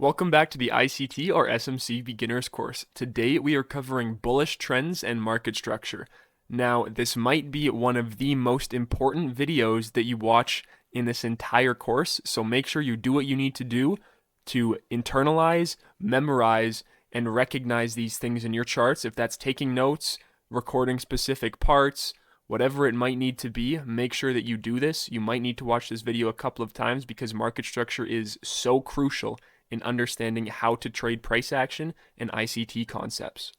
Welcome back to the ICT or SMC beginners course. Today we are covering bullish trends and market structure. Now, this might be one of the most important videos that you watch in this entire course, so make sure you do what you need to do to internalize, memorize, and recognize these things in your charts. If that's taking notes, recording specific parts, whatever it might need to be, make sure that you do this. You might need to watch this video a couple of times because market structure is so crucial in understanding how to trade price action and ICT concepts.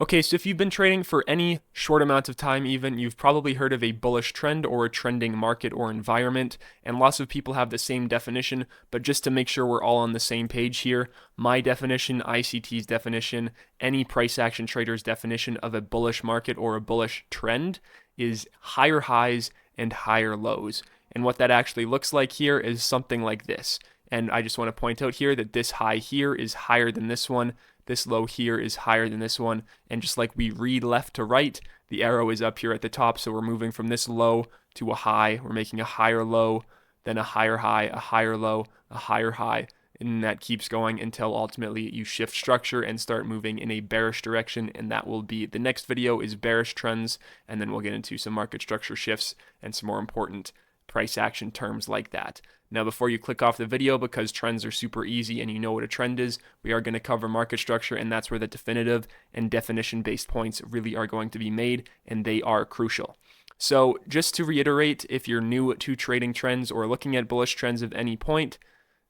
Okay, so if you've been trading for any short amount of time even, you've probably heard of a bullish trend or a trending market or environment, and lots of people have the same definition, but just to make sure we're all on the same page here, my definition, ICT's definition, any price action trader's definition of a bullish market or a bullish trend is higher highs and higher lows. And what that actually looks like here is something like this. And I just want to point out here that this high here is higher than this one. This low here is higher than this one. And just like we read left to right, the arrow is up here at the top. So we're moving from this low to a high. We're making a higher low, then a higher high, a higher low, a higher high. And that keeps going until ultimately you shift structure and start moving in a bearish direction. And that will be the next video is bearish trends. And then we'll get into some market structure shifts and some more important price action terms like that. Now, before you click off the video, because trends are super easy and you know what a trend is, we are going to cover market structure, and that's where the definitive and definition-based points really are going to be made, and they are crucial. So just to reiterate, if you're new to trading trends or looking at bullish trends of any point,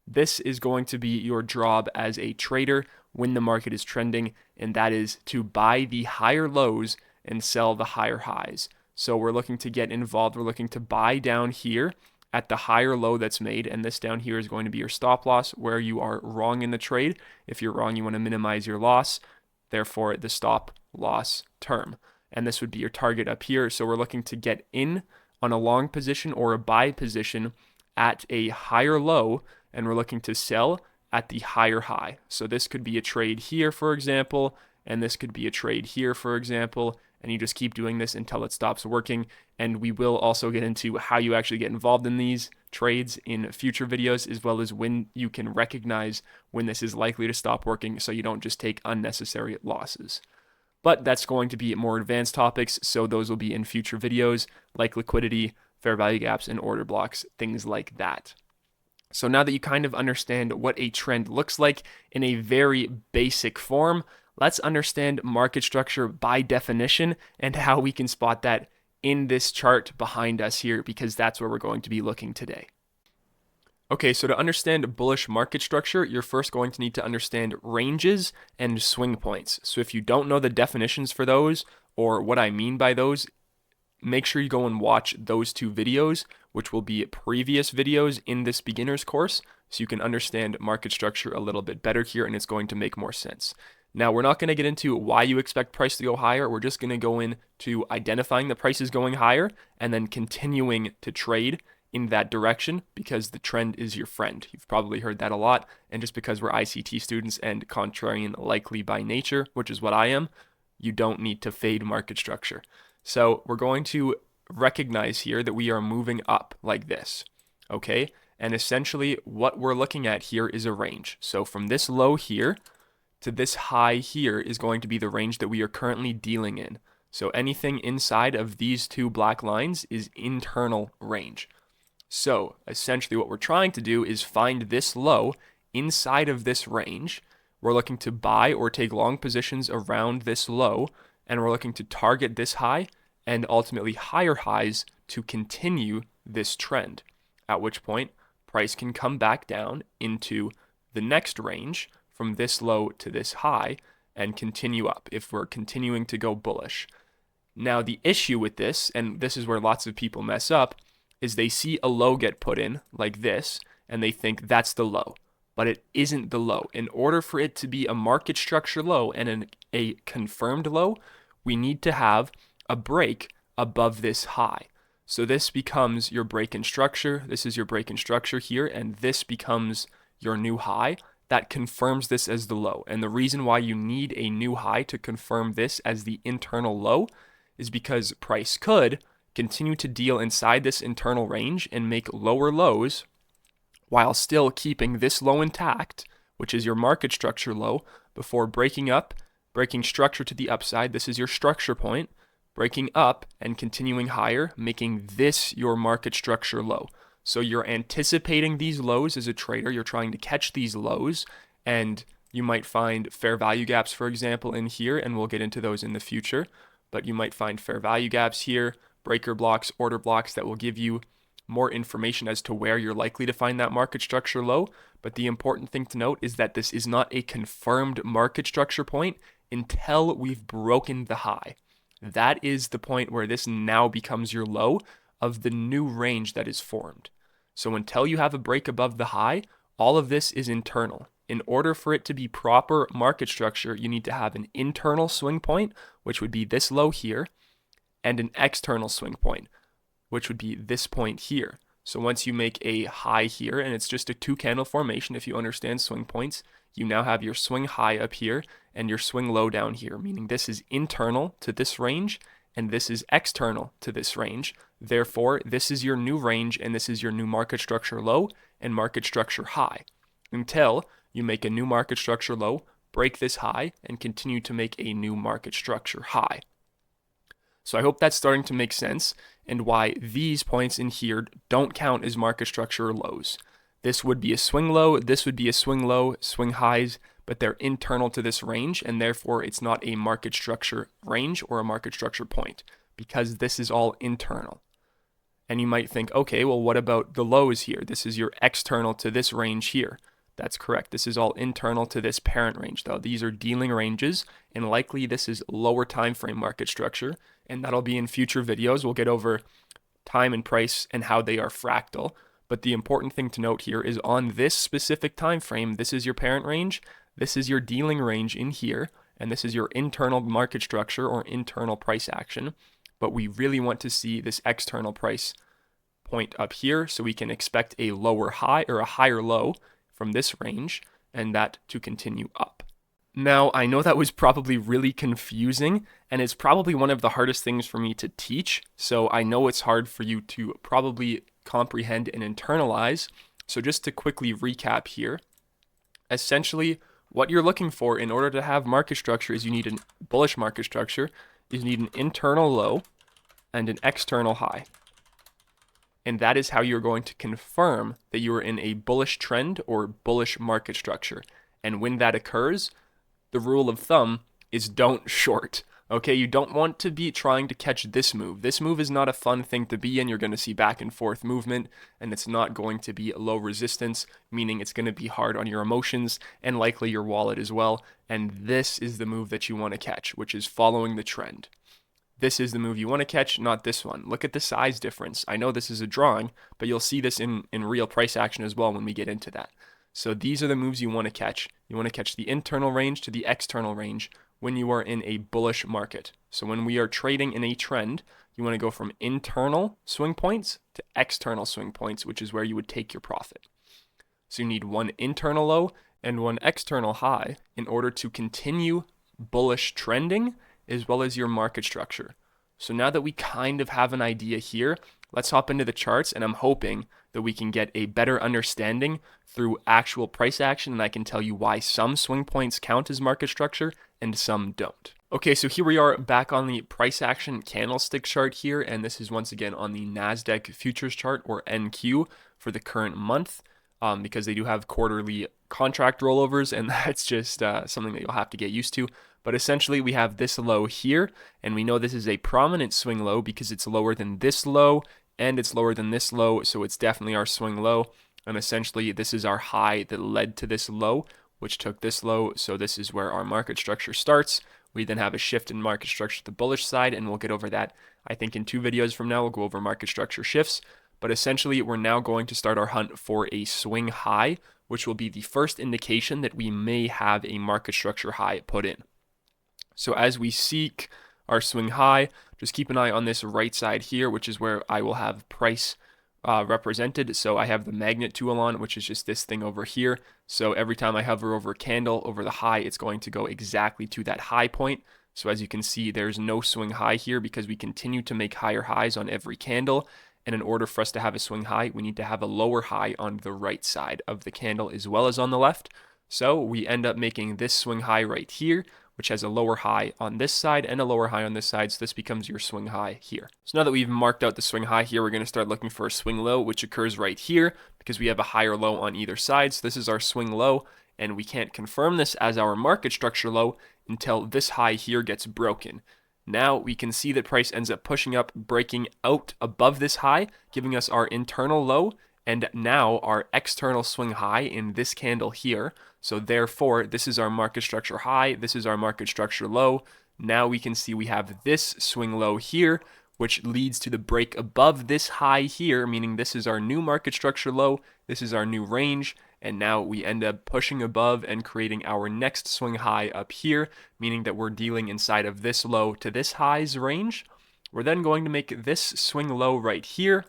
this is going to be your job as a trader when the market is trending, and that is to buy the higher lows and sell the higher highs. So we're looking to get involved. We're looking to buy down here at the higher low that's made, and this down here is going to be your stop loss where you are wrong in the trade. If you're wrong, you want to minimize your loss, therefore the stop loss term. And this would be your target up here. So we're looking to get in on a long position or a buy position at a higher low, and we're looking to sell at the higher high. So this could be a trade here, for example, and this could be a trade here, for example, and you just keep doing this until it stops working. And we will also get into how you actually get involved in these trades in future videos, as well as when you can recognize when this is likely to stop working so you don't just take unnecessary losses. But that's going to be more advanced topics, so those will be in future videos, like liquidity, fair value gaps, and order blocks, things like that. So now that you kind of understand what a trend looks like in a very basic form, let's understand market structure by definition and how we can spot that in this chart behind us here, because that's where we're going to be looking today. Okay, so to understand bullish market structure, you're first going to need to understand ranges and swing points. So if you don't know the definitions for those or what I mean by those, make sure you go and watch those two videos, which will be previous videos in this beginner's course, so you can understand market structure a little bit better here, and it's going to make more sense. Now, we're not going to get into why you expect price to go higher. We're just going to go into identifying the price is going higher and then continuing to trade in that direction because the trend is your friend. You've probably heard that a lot. And just because we're ICT students and contrarian likely by nature, which is what I am, you don't need to fade market structure. So we're going to recognize here that we are moving up like this, okay? And essentially what we're looking at here is a range. So from this low here to this high here is going to be the range that we are currently dealing in. So anything inside of these two black lines is internal range. So essentially what we're trying to do is find this low inside of this range. We're looking to buy or take long positions around this low, and we're looking to target this high and ultimately higher highs to continue this trend, at which point price can come back down into the next range from this low to this high and continue up if we're continuing to go bullish. Now, the issue with this, and this is where lots of people mess up, is they see a low get put in like this and they think that's the low, but it isn't the low. In order for it to be a market structure low and a confirmed low, we need to have a break above this high. So this becomes your break in structure. This is your break in structure here, and this becomes your new high. That confirms this as the low. And the reason why you need a new high to confirm this as the internal low is because price could continue to deal inside this internal range and make lower lows, while still keeping this low intact, which is your market structure low, before breaking up, breaking structure to the upside. This is your structure point, breaking up and continuing higher, making this your market structure low. So you're anticipating these lows as a trader. You're trying to catch these lows, and you might find fair value gaps, for example, in here, and we'll get into those in the future. But you might find fair value gaps here, breaker blocks, order blocks that will give you more information as to where you're likely to find that market structure low. But the important thing to note is that this is not a confirmed market structure point until we've broken the high. That is the point where this now becomes your low of the new range that is formed. So until you have a break above the high, all of this is internal. In order for it to be proper market structure, you need to have an internal swing point, which would be this low here, and an external swing point, which would be this point here. So once you make a high here, and it's just a 2-candle formation, if you understand swing points, you now have your swing high up here and your swing low down here, meaning this is internal to this range and this is external to this range. Therefore, this is your new range and this is your new market structure low and market structure high, until you make a new market structure low, break this high, and continue to make a new market structure high. So I hope that's starting to make sense, and why these points in here don't count as market structure lows. This would be a swing low, this would be a swing low, swing highs, but they're internal to this range, and therefore it's not a market structure range or a market structure point, because this is all internal. And you might think, okay, well, what about the lows here? This is your external to this range here. That's correct. This is all internal to this parent range, though. These are dealing ranges, and likely this is lower time frame market structure, and that'll be in future videos. We'll get over time and price and how they are fractal. But the important thing to note here is on this specific time frame, this is your parent range, this is your dealing range in here, and this is your internal market structure or internal price action. But we really want to see this external price point up here so we can expect a lower high or a higher low from this range, and that to continue up. Now, I know that was probably really confusing, and it's probably one of the hardest things for me to teach, so I know it's hard for you to probably comprehend and internalize. So just to quickly recap here, essentially what you're looking for in order to have market structure is you need a bullish market structure, is you need an internal low and an external high. And that is how you're going to confirm that you are in a bullish trend or bullish market structure. And when that occurs, the rule of thumb is don't short. Okay, you don't want to be trying to catch this move. This move is not a fun thing to be in. You're going to see back and forth movement, and it's not going to be low resistance, meaning it's going to be hard on your emotions and likely your wallet as well. And this is the move that you want to catch, which is following the trend. This is the move you want to catch, not this one. Look at the size difference. I know this is a drawing, but you'll see this in real price action as well when we get into that. So these are the moves you want to catch. You want to catch the internal range to the external range when you are in a bullish market. So when we are trading in a trend, you want to go from internal swing points to external swing points, which is where you would take your profit. So you need one internal low and one external high in order to continue bullish trending as well as your market structure. So now that we kind of have an idea here, let's hop into the charts, and I'm hoping that we can get a better understanding through actual price action, and I can tell you why some swing points count as market structure and some don't. Okay, so here we are back on the price action candlestick chart here, and this is once again on the NASDAQ futures chart or NQ for the current month, because they do have quarterly contract rollovers, and that's just something that you'll have to get used to. But essentially we have this low here, and we know this is a prominent swing low because it's lower than this low and it's lower than this low, so it's definitely our swing low. And essentially this is our high that led to this low, which took this low, so this is where our market structure starts. We then have a shift in market structure to the bullish side, and we'll get over that. I think in 2 videos from now we'll go over market structure shifts, but essentially we're now going to start our hunt for a swing high, which will be the first indication that we may have a market structure high put in. So as we seek our swing high, just keep an eye on this right side here, which is where I will have price represented. So I have the magnet tool on, which is just this thing over here. So every time I hover over a candle over the high, it's going to go exactly to that high point. So as you can see, there's no swing high here because we continue to make higher highs on every candle. And in order for us to have a swing high, we need to have a lower high on the right side of the candle as well as on the left. So we end up making this swing high right here, which has a lower high on this side and a lower high on this side. So this becomes your swing high here. So now that we've marked out the swing high here, we're going to start looking for a swing low, which occurs right here because we have a higher low on either side. So this is our swing low, and we can't confirm this as our market structure low until this high here gets broken. Now we can see that price ends up pushing up, breaking out above this high, giving us our internal low, and now our external swing high in this candle here. So therefore, this is our market structure high, this is our market structure low. Now we can see we have this swing low here, which leads to the break above this high here, meaning this is our new market structure low, this is our new range, and now we end up pushing above and creating our next swing high up here, meaning that we're dealing inside of this low to this high's range. We're then going to make this swing low right here,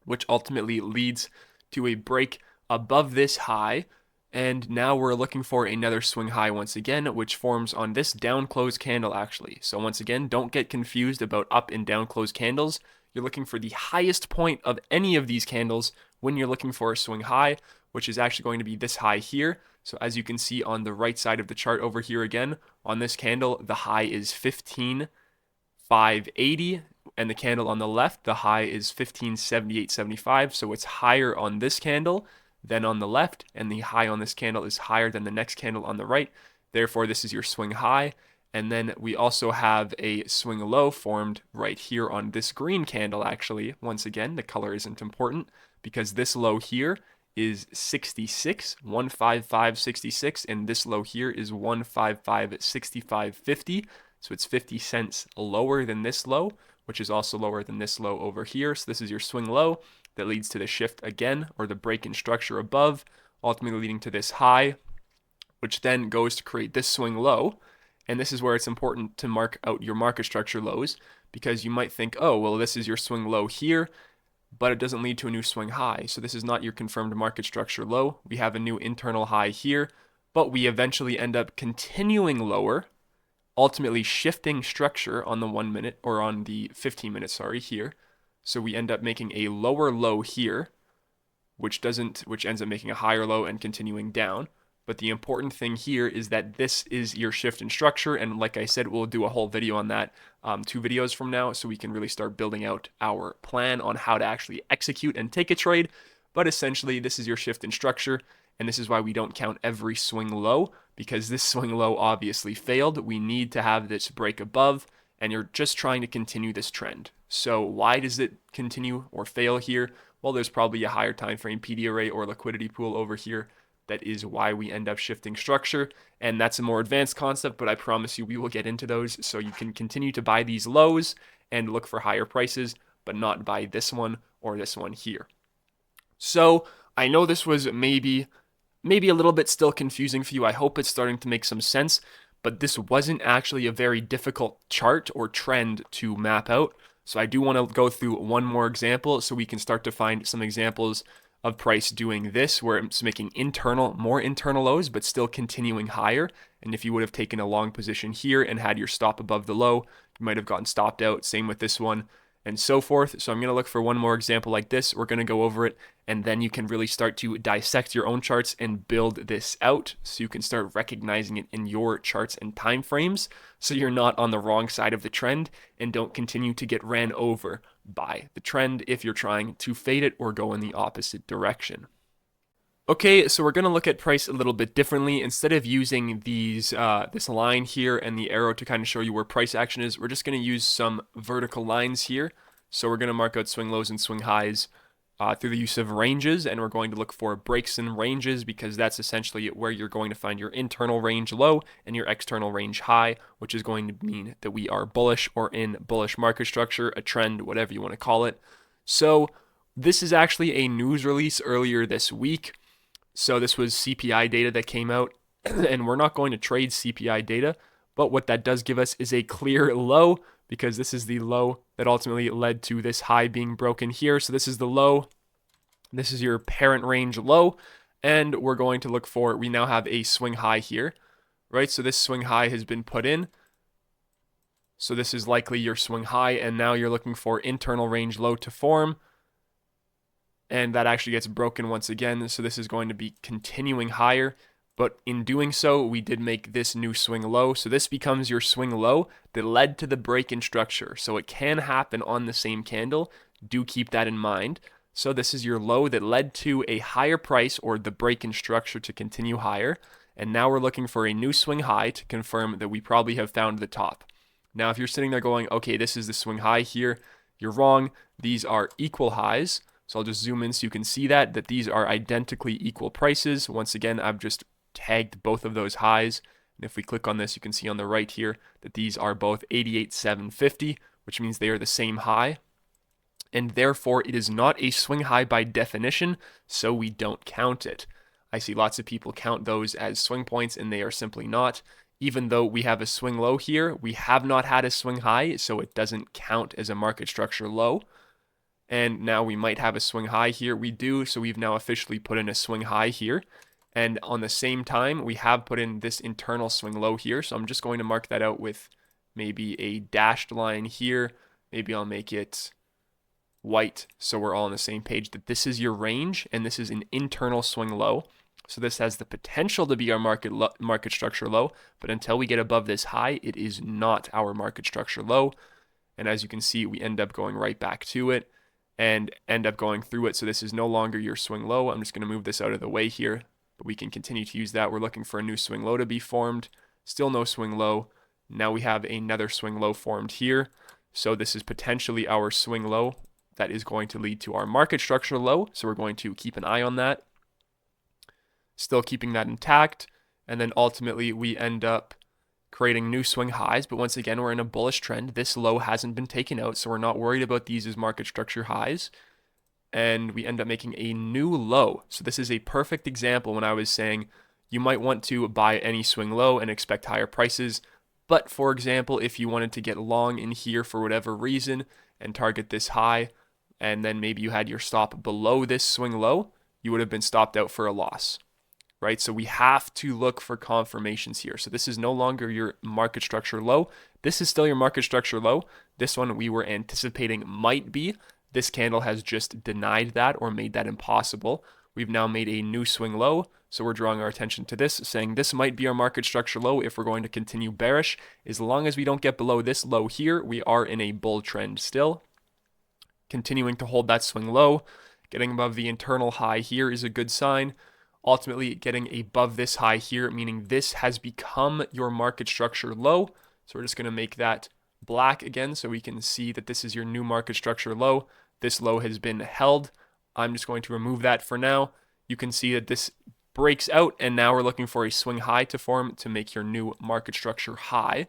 which ultimately leads to a break above this high. And now we're looking for another swing high once again, which forms on this down close candle actually. So once again, don't get confused about up and down close candles. You're looking for the highest point of any of these candles when you're looking for a swing high, which is actually going to be this high here. So as you can see on the right side of the chart over here again, on this candle, the high is 15,580, and the candle on the left, the high is 1578.75. So it's higher on this candle than on the left, and the high on this candle is higher than the next candle on the right. Therefore, this is your swing high. And then we also have a swing low formed right here on this green candle actually. Once again, the color isn't important because this low here is 66, 155.66, and this low here is 155.65.50. So it's 50 cents lower than this low, which is also lower than this low over here. So this is your swing low that leads to the shift again, or the break in structure above, ultimately leading to this high, which then goes to create this swing low. And this is where it's important to mark out your market structure lows, because you might think, oh, well, this is your swing low here, but it doesn't lead to a new swing high. So this is not your confirmed market structure low. We have a new internal high here, but we eventually end up continuing lower, ultimately shifting structure on the 1 minute, or on the 15 minutes, sorry, here. So we end up making a lower low here, which ends up making a higher low and continuing down. But the important thing here is that this is your shift in structure. And like I said, we'll do a whole video on that 2 videos from now, so we can really start building out our plan on how to actually execute and take a trade. But essentially, this is your shift in structure. And this is why we don't count every swing low, because this swing low obviously failed. We need to have this break above, and you're just trying to continue this trend. So why does it continue or fail here? Well, there's probably a higher time frame PD array or liquidity pool over here. That is why we end up shifting structure, and that's a more advanced concept, but I promise you we will get into those, so you can continue to buy these lows and look for higher prices, but not buy this one or this one here. So I know this was maybe a little bit still confusing for you. I hope it's starting to make some sense, but this wasn't actually a very difficult chart or trend to map out. So I do want to go through one more example so we can start to find some examples of price doing this, where it's making more internal lows, but still continuing higher. And if you would have taken a long position here and had your stop above the low, you might have gotten stopped out. Same with this one, and so forth. So I'm going to look for one more example like this. We're going to go over it, and then you can really start to dissect your own charts and build this out, so you can start recognizing it in your charts and time frames, so you're not on the wrong side of the trend and don't continue to get ran over by the trend if you're trying to fade it or go in the opposite direction. Okay, so we're going to look at price a little bit differently. Instead of using this line here and the arrow to kind of show you where price action is, we're just going to use some vertical lines here. So we're going to mark out swing lows and swing highs through the use of ranges, and we're going to look for breaks in ranges, because that's essentially where you're going to find your internal range low and your external range high, which is going to mean that we are bullish or in bullish market structure, a trend, whatever you want to call it. So this is actually a news release earlier this week. So this was CPI data that came out, and we're not going to trade CPI data, but what that does give us is a clear low, because this is the low that ultimately led to this high being broken here. So this is the low, this is your parent range low, and we're going to look for, we now have a swing high here, right? So this swing high has been put in. So this is likely your swing high, and now you're looking for internal range low to form. and that actually gets broken once again. So this is going to be continuing higher. But in doing so, we did make this new swing low. So this becomes your swing low that led to the break-in structure. So it can happen on the same candle. Do keep that in mind. So this is your low that led to a higher price or the break-in structure to continue higher. And now we're looking for a new swing high to confirm that we probably have found the top. Now, if you're sitting there going, okay, this is the swing high here, you're wrong. These are equal highs. So I'll just zoom in so you can see that these are identically equal prices. Once again, I've just tagged both of those highs. And if we click on this, you can see on the right here that these are both 88,750, which means they are the same high. And therefore, it is not a swing high by definition, so we don't count it. I see lots of people count those as swing points, and they are simply not. Even though we have a swing low here, we have not had a swing high, so it doesn't count as a market structure low. And now we might have a swing high here. We do, so we've now officially put in a swing high here. And on the same time, we have put in this internal swing low here. So I'm just going to mark that out with maybe a dashed line here. Maybe I'll make it white so we're all on the same page that this is your range and this is an internal swing low. So this has the potential to be our market structure low, but until we get above this high, it is not our market structure low. And as you can see, we end up going right back to it and end up going through it. So this is no longer your swing low. I'm just going to move this out of the way here, but we can continue to use that. We're looking for a new swing low to be formed. Still no swing low. Now we have another swing low formed here. So this is potentially our swing low that is going to lead to our market structure low. So we're going to keep an eye on that. Still keeping that intact. And then ultimately we end up creating new swing highs. But once again, we're in a bullish trend. This low hasn't been taken out, so we're not worried about these as market structure highs. And we end up making a new low. So this is a perfect example when I was saying you might want to buy any swing low and expect higher prices. But for example, if you wanted to get long in here for whatever reason and target this high, and then maybe you had your stop below this swing low, you would have been stopped out for a loss, right? So we have to look for confirmations here. So this is no longer your market structure low. This is still your market structure low. This one we were anticipating might be. This candle has just denied that or made that impossible. We've now made a new swing low. So we're drawing our attention to this, saying this might be our market structure low if we're going to continue bearish. As long as we don't get below this low here, we are in a bull trend still. Continuing to hold that swing low, getting above the internal high here is a good sign. Ultimately getting above this high here, meaning this has become your market structure low. So we're just going to make that black again so we can see that this is your new market structure low. This low has been held. I'm just going to remove that for now. You can see that this breaks out, and now we're looking for a swing high to form to make your new market structure high.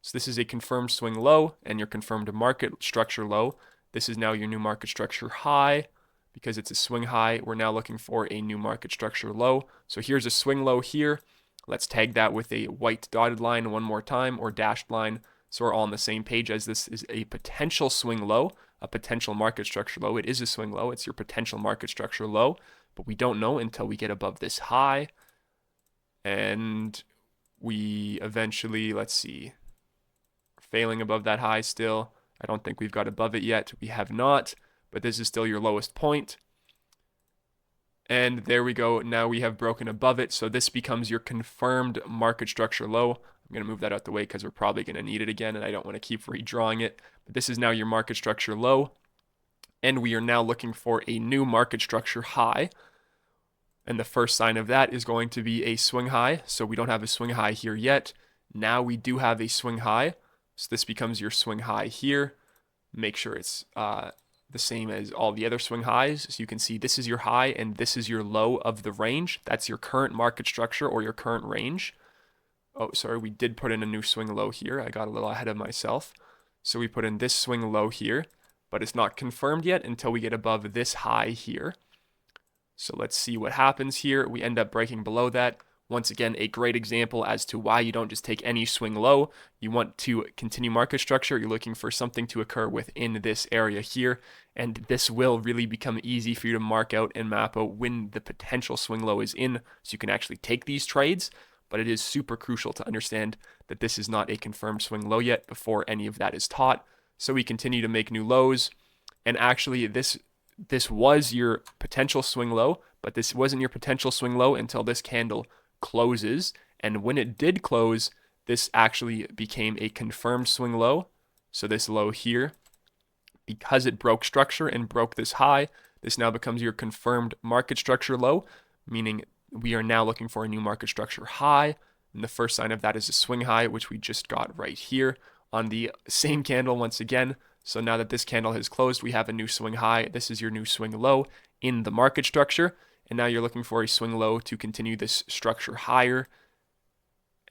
So this is a confirmed swing low and your confirmed market structure low. This is now your new market structure high. Because it's a swing high, we're now looking for a new market structure low. So here's a swing low here. Let's tag that with a white dotted line one more time, or dashed line, so we're all on the same page, as this is a potential swing low, a potential market structure low. It is a swing low. It's your potential market structure low, but we don't know until we get above this high. And we eventually, let's see, failing above that high still. I don't think we've got above it yet. We have not. But this is still your lowest point. And there we go. Now we have broken above it. So this becomes your confirmed market structure low. I'm going to move that out the way because we're probably going to need it again, and I don't want to keep redrawing it. But this is now your market structure low. And we are now looking for a new market structure high. And the first sign of that is going to be a swing high. So we don't have a swing high here yet. Now we do have a swing high. So this becomes your swing high here. Make sure it's the same as all the other swing highs. So you can see this is your high and this is your low of the range. That's your current market structure or your current range. Oh, sorry, we did put in a new swing low here. I got a little ahead of myself. So we put in this swing low here, but it's not confirmed yet until we get above this high here. So let's see what happens here. We end up breaking below that. Once again, a great example as to why you don't just take any swing low. You want to continue market structure. You're looking for something to occur within this area here. And this will really become easy for you to mark out and map out when the potential swing low is in, so you can actually take these trades. But it is super crucial to understand that this is not a confirmed swing low yet before any of that is taught. So we continue to make new lows. And actually, this this was your potential swing low, but this wasn't your potential swing low until this candle closes. And when it did close, this actually became a confirmed swing low. So this low here, because it broke structure and broke this high, this now becomes your confirmed market structure low, meaning we are now looking for a new market structure high. And the first sign of that is a swing high, which we just got right here on the same candle once again. So now that this candle has closed, we have a new swing high. This is your new swing low in the market structure. And now you're looking for a swing low to continue this structure higher.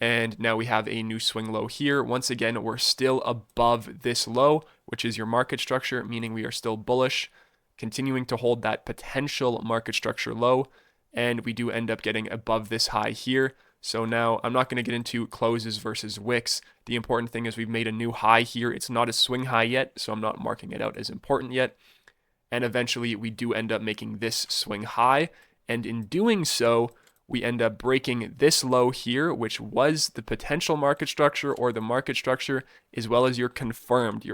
And now we have a new swing low here. Once again, we're still above this low, which is your market structure, meaning we are still bullish, continuing to hold that potential market structure low. And we do end up getting above this high here. So now I'm not going to get into closes versus wicks. The important thing is we've made a new high here. It's not a swing high yet, so I'm not marking it out as important yet. And eventually we do end up making this swing high. And in doing so, we end up breaking this low here, which was the potential market structure or the market structure, as well as your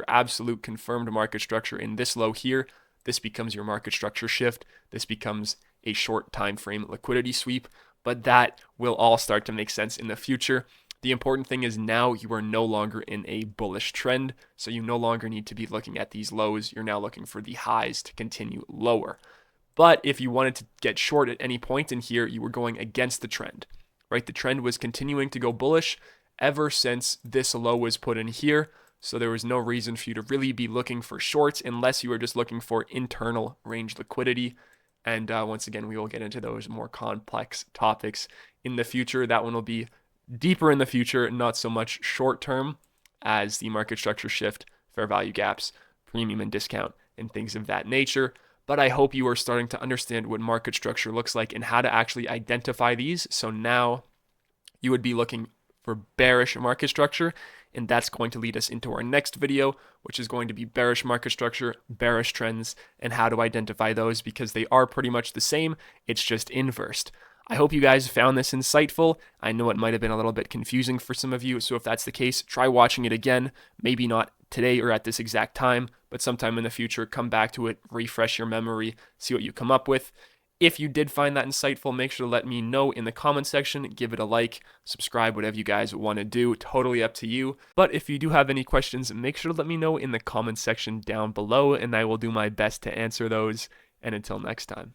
absolute confirmed market structure in this low here. This becomes your market structure shift. This becomes a short time frame liquidity sweep, but that will all start to make sense in the future. The important thing is now you are no longer in a bullish trend, so you no longer need to be looking at these lows. You're now looking for the highs to continue lower. But if you wanted to get short at any point in here, you were going against the trend, right? The trend was continuing to go bullish ever since this low was put in here. So there was no reason for you to really be looking for shorts unless you were just looking for internal range liquidity. And once again, we will get into those more complex topics in the future. That one will be deeper in the future, not so much short term as the market structure shift, fair value gaps, premium and discount, and things of that nature. But I hope you are starting to understand what market structure looks like and how to actually identify these. So now you would be looking for bearish market structure, and that's going to lead us into our next video, which is going to be bearish market structure, bearish trends, and how to identify those because they are pretty much the same. It's just inversed. I hope you guys found this insightful. I know it might have been a little bit confusing for some of you, so if that's the case, try watching it again. Maybe not today or at this exact time, but sometime in the future, come back to it, refresh your memory, see what you come up with. If you did find that insightful, make sure to let me know in the comment section, give it a like, subscribe, whatever you guys want to do, totally up to you. But if you do have any questions, make sure to let me know in the comment section down below, and I will do my best to answer those. And until next time.